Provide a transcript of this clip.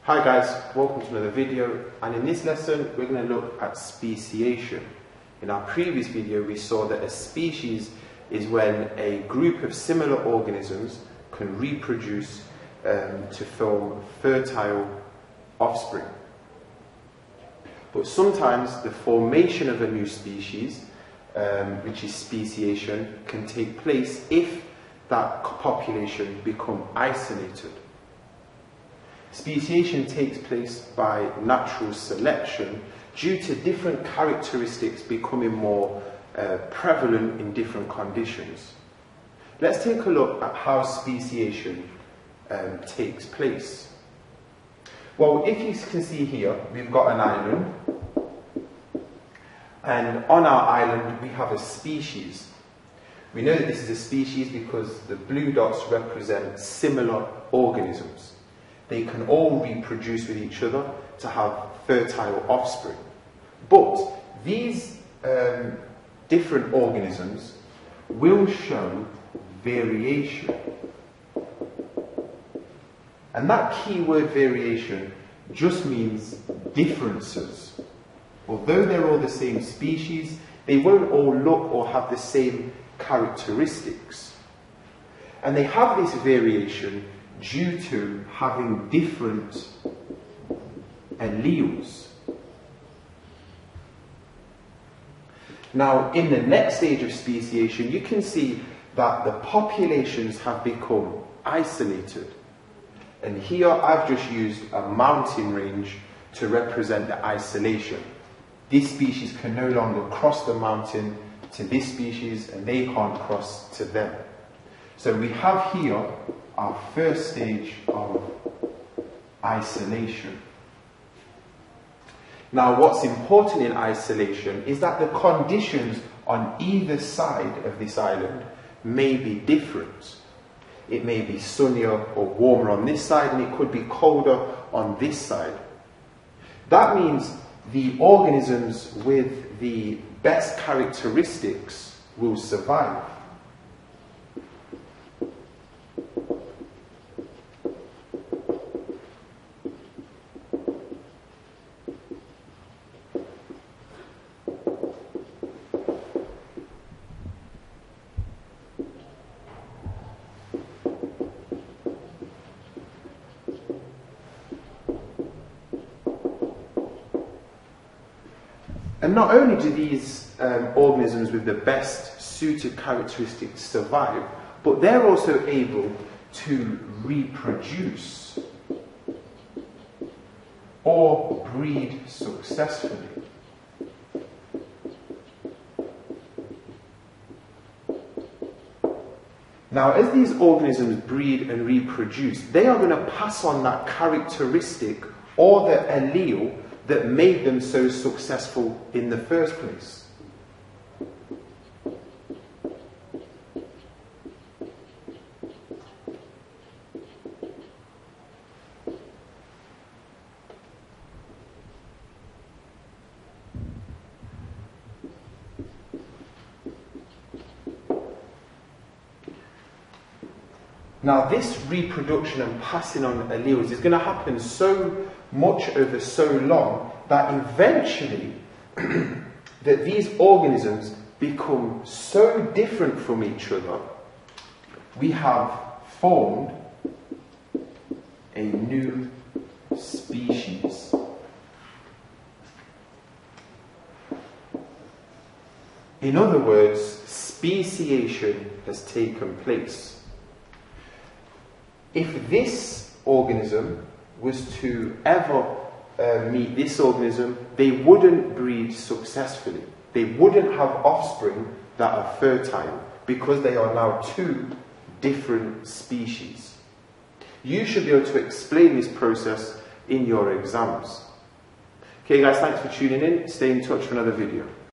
Hi guys, welcome to another video, and in this lesson we're going to look at speciation. In our previous video we saw that a species is when a group of similar organisms can reproduce to form fertile offspring. But sometimes the formation of a new species, which is speciation, can take place if that population become isolated. Speciation takes place by natural selection due to different characteristics becoming more prevalent in different conditions. Let's take a look at how speciation takes place. Well, if you can see here, we've got an island, and on our island we have a species. We know that this is a species because the blue dots represent similar organisms. They can all reproduce with each other to have fertile offspring. But these different organisms will show variation. And that keyword variation just means differences. Although they're all the same species, they won't all look or have the same characteristics. And they have this variation due to having different alleles. Now, in the next stage of speciation, you can see that the populations have become isolated. And here I've just used a mountain range to represent the isolation. This species can no longer cross the mountain to this species, and they can't cross to them. So we have here our first stage of isolation. Now, what's important in isolation is that the conditions on either side of this island may be different. It may be sunnier or warmer on this side, and it could be colder on this side. That means the organisms with the best characteristics will survive. And not only do these organisms with the best suited characteristics survive, but they're also able to reproduce or breed successfully. Now, as these organisms breed and reproduce, they are going to pass on that characteristic or the allele that made them so successful in the first place. Now, this reproduction and passing on alleles is going to happen so much over so long that eventually that these organisms become so different from each other, we have formed a new species. In other words, speciation has taken place. If this organism was to ever meet this organism, they wouldn't breed successfully. They wouldn't have offspring that are fertile because they are now two different species. You should be able to explain this process in your exams. Okay guys, thanks for tuning in. Stay in touch for another video.